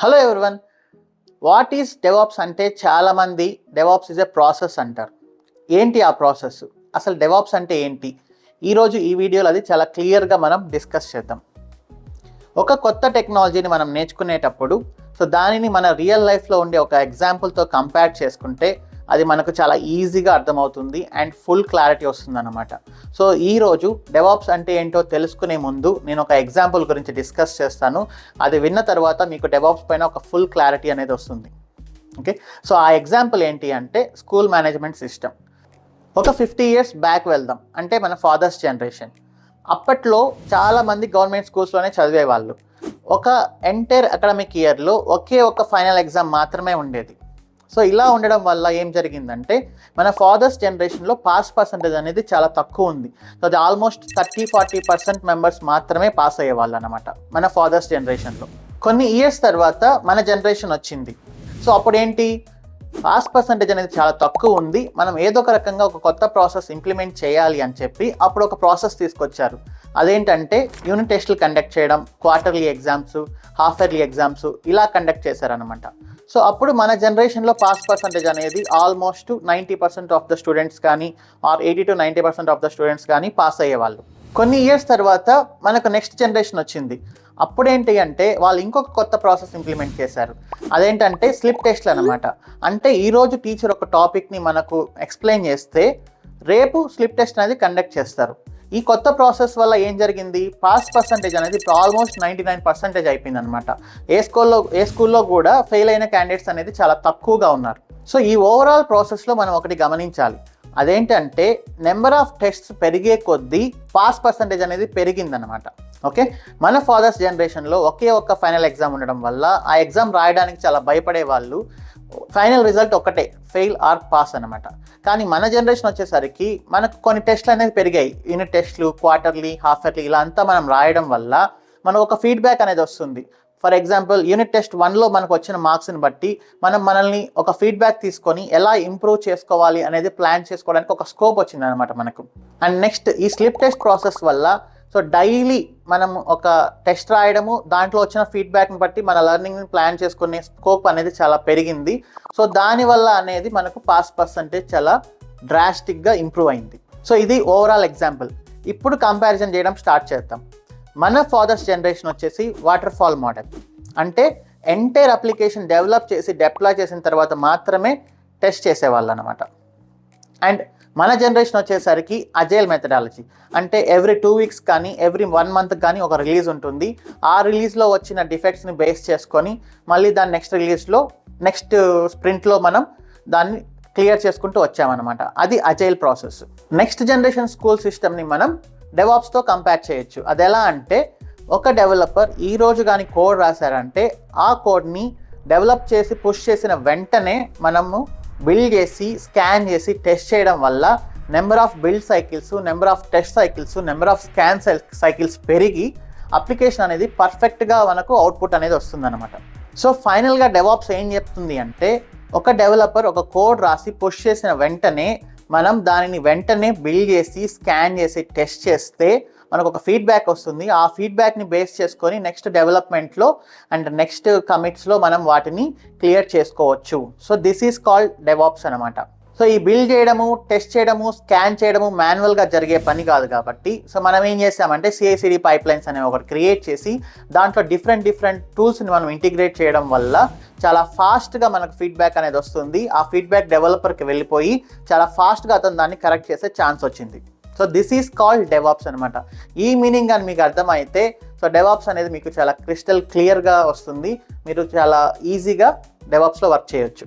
Hello everyone, what is DevOps అంటే చాలామంది DevOps is a process అంటారు. ఏంటి ఆ ప్రాసెస్? అసలు డెవాప్స్ అంటే ఏంటి? ఈరోజు ఈ వీడియోలో అది చాలా క్లియర్గా మనం డిస్కస్ చేద్దాం. ఒక కొత్త టెక్నాలజీని మనం నేర్చుకునేటప్పుడు దానిని మన రియల్ లైఫ్లో ఉండే ఒక ఎగ్జాంపుల్తో కంపేర్ చేసుకుంటే అది మనకు చాలా ఈజీగా అర్థమవుతుంది అండ్ ఫుల్ క్లారిటీ వస్తుంది అన్నమాట. సో ఈరోజు డెవాప్స్ అంటే ఏంటో తెలుసుకునే ముందు నేను ఒక ఎగ్జాంపుల్ గురించి డిస్కస్ చేస్తాను. అది విన్న తర్వాత మీకు డెవాప్స్ పైన ఒక ఫుల్ క్లారిటీ అనేది వస్తుంది. ఓకే, సో ఆ ఎగ్జాంపుల్ ఏంటి అంటే స్కూల్ మేనేజ్మెంట్ సిస్టమ్. ఒక 50 years బ్యాక్ వెళ్దాం, అంటే మన ఫాదర్స్ జనరేషన్. అప్పట్లో చాలామంది గవర్నమెంట్ స్కూల్స్లోనే చదివేవాళ్ళు. ఒక ఎంటైర్ అకాడమిక్ ఇయర్లో ఒకే ఒక ఫైనల్ ఎగ్జామ్ మాత్రమే ఉండేది. సో ఇలా ఉండడం వల్ల ఏం జరిగిందంటే మన ఫాదర్స్ జనరేషన్లో పాస్ పర్సంటేజ్ అనేది చాలా తక్కువ ఉంది. సో అది ఆల్మోస్ట్ 30-40% మెంబర్స్ మాత్రమే పాస్ అయ్యేవాళ్ళు అనమాట మన ఫాదర్స్ జనరేషన్లో. కొన్ని ఇయర్స్ తర్వాత మన జనరేషన్ వచ్చింది. సో అప్పుడు ఏంటి, పాస్ పర్సంటేజ్ అనేది చాలా తక్కువ ఉంది, మనం ఏదో ఒక రకంగా ఒక కొత్త ప్రాసెస్ ఇంప్లిమెంట్ చేయాలి అని చెప్పి అప్పుడు ఒక ప్రాసెస్ తీసుకొచ్చారు. అదేంటంటే యూనిట్ టెస్టులు కండక్ట్ చేయడం, quarterly exams, half yearly exams ఇలా కండక్ట్ చేశారనమాట. సో అప్పుడు మన జనరేషన్లో పాస్ పర్సంటేజ్ అనేది ఆల్మోస్ట్ 90% ఆఫ్ ద స్టూడెంట్స్ కానీ ఆర్ 80-90% ఆఫ్ ద స్టూడెంట్స్ కానీ పాస్ అయ్యేవాళ్ళు. కొన్ని ఇయర్స్ తర్వాత మనకు నెక్స్ట్ జనరేషన్ వచ్చింది. అప్పుడేంటి అంటే వాళ్ళు ఇంకొక కొత్త ప్రాసెస్ ఇంప్లిమెంట్ చేశారు. అదేంటంటే స్లిప్ టెస్ట్లు అనమాట. అంటే ఈరోజు టీచర్ ఒక టాపిక్ని మనకు ఎక్స్ప్లెయిన్ చేస్తే రేపు స్లిప్ టెస్ట్ అనేది కండక్ట్ చేస్తారు. ఈ కొత్త ప్రాసెస్ వల్ల ఏం జరిగింది, పాస్ పర్సంటేజ్ అనేది ఇప్పుడు ఆల్మోస్ట్ 99% అయిపోయింది అనమాట. ఏ స్కూల్లో కూడా ఫెయిల్ అయిన క్యాండిడేట్స్ అనేది చాలా తక్కువగా ఉన్నారు. సో ఈ ఓవరాల్ ప్రాసెస్లో మనం ఒకటి గమనించాలి. అదేంటంటే నెంబర్ ఆఫ్ టెస్ట్స్ పెరిగే కొద్దీ పాస్ పర్సంటేజ్ అనేది పెరిగిందనమాట. ఓకే, మన ఫాదర్స్ జనరేషన్లో ఒకే ఒక్క ఫైనల్ ఎగ్జామ్ ఉండడం వల్ల ఆ ఎగ్జామ్ రాయడానికి చాలా భయపడే వాళ్ళు. ఫైనల్ రిజల్ట్ ఒకటే, ఫెయిల్ ఆర్ పాస్ అనమాట. కానీ మన జనరేషన్ వచ్చేసరికి మనకు కొన్ని టెస్ట్లు అనేది పెరిగాయి. యూనిట్ టెస్ట్లు, క్వార్టర్లీ, హాఫ్ ఇయర్లీ ఇలా అంతా మనం రాయడం వల్ల మనకు ఒక ఫీడ్బ్యాక్ అనేది వస్తుంది. ఫర్ ఎగ్జాంపుల్ యూనిట్ టెస్ట్ 1లో మనకు వచ్చిన మార్క్స్ని బట్టి మనల్ని ఒక ఫీడ్బ్యాక్ తీసుకొని ఎలా ఇంప్రూవ్ చేసుకోవాలి అనేది ప్లాన్ చేసుకోవడానికి ఒక స్కోప్ వచ్చింది అనమాట మనకు. అండ్ నెక్స్ట్ ఈ స్లిప్ టెస్ట్ ప్రాసెస్ వల్ల సో డైలీ మనం ఒక టెస్ట్ రాయడము, దాంట్లో వచ్చిన ఫీడ్బ్యాక్ని బట్టి మన లెర్నింగ్ని ప్లాన్ చేసుకునే స్కోప్ అనేది చాలా పెరిగింది. సో దానివల్ల అనేది మనకు పాస్ పర్సంటేజ్ చాలా డ్రాస్టిక్గా ఇంప్రూవ్ అయింది. సో ఇది ఓవరాల్ ఎగ్జాంపుల్. ఇప్పుడు కంపారిజన్ చేయడం స్టార్ట్ చేద్దాం. మన ఫాదర్స్ జనరేషన్ వచ్చేసి వాటర్ ఫాల్ మోడల్. అంటే ఎంటైర్ అప్లికేషన్ డెవలప్ చేసి డిప్లాయ్ చేసిన తర్వాత మాత్రమే టెస్ట్ చేసేవాళ్ళు అనమాట. అండ్ మన జనరేషన్ వచ్చేసరికి అజైల్ మెథడాలజీ. అంటే ఎవ్రీ 2 weeks కానీ ఎవ్రీ 1 month కానీ ఒక రిలీజ్ ఉంటుంది. ఆ రిలీజ్లో వచ్చిన డిఫెక్ట్స్ని బేస్ చేసుకొని మళ్ళీ దాని నెక్స్ట్ స్ప్రింట్లో మనం దాన్ని క్లియర్ చేసుకుంటూ వచ్చామన్నమాట. అది agile process. Next generation school సిస్టమ్ని మనం డెవాప్స్తో కంపేర్ చేయొచ్చు. అది ఎలా అంటే ఒక డెవలపర్ ఈరోజు కానీ కోడ్ రాశారంటే ఆ కోడ్ని డెవలప్ చేసి పుష్ చేసిన వెంటనే మనము బిల్డ్ చేసి స్కాన్ చేసి టెస్ట్ చేయడం వల్ల number of build cycles, number of test cycles, number of scan cycles పెరిగి అప్లికేషన్ అనేది పర్ఫెక్ట్గా మనకు అవుట్పుట్ అనేది వస్తుందన్నమాట. సో ఫైనల్గా డెవాప్స్ ఏం చెప్తుంది అంటే ఒక డెవలపర్ ఒక కోడ్ రాసి పుష్ చేసిన వెంటనే మనం దానిని వెంటనే బిల్డ్ చేసి స్కాన్ చేసి టెస్ట్ చేస్తే మనకు ఒక ఫీడ్బ్యాక్ వస్తుంది. ఆ ఫీడ్బ్యాక్ని బేస్ చేసుకొని నెక్స్ట్ డెవలప్మెంట్లో అండ్ నెక్స్ట్ కమిట్స్లో మనం వాటిని క్లియర్ చేసుకోవచ్చు. So this is called DevOps అనమాట. సో ఈ బిల్డ్ చేయడము, టెస్ట్ చేయడము, స్కాన్ చేయడము మాన్యువల్గా జరిగే పని కాదు కాబట్టి సో మనం ఏం చేసామంటే CI/CD పైప్లైన్స్ అనేవి ఒకటి క్రియేట్ చేసి దాంట్లో డిఫరెంట్ టూల్స్ని మనం ఇంటిగ్రేట్ చేయడం వల్ల చాలా ఫాస్ట్గా మనకు ఫీడ్బ్యాక్ అనేది వస్తుంది. ఆ ఫీడ్బ్యాక్ డెవలపర్కి వెళ్ళిపోయి చాలా ఫాస్ట్గా అతను దాన్ని కరెక్ట్ చేసే ఛాన్స్ వచ్చింది. So this is called DevOps అనమాట. ఈ మీనింగ్ అని మీకు అర్థమైతే సో డెవాప్స్ అనేది మీకు చాలా క్రిస్టల్ క్లియర్గా వస్తుంది. మీరు చాలా ఈజీగా డెవాప్స్లో వర్క్ చేయొచ్చు.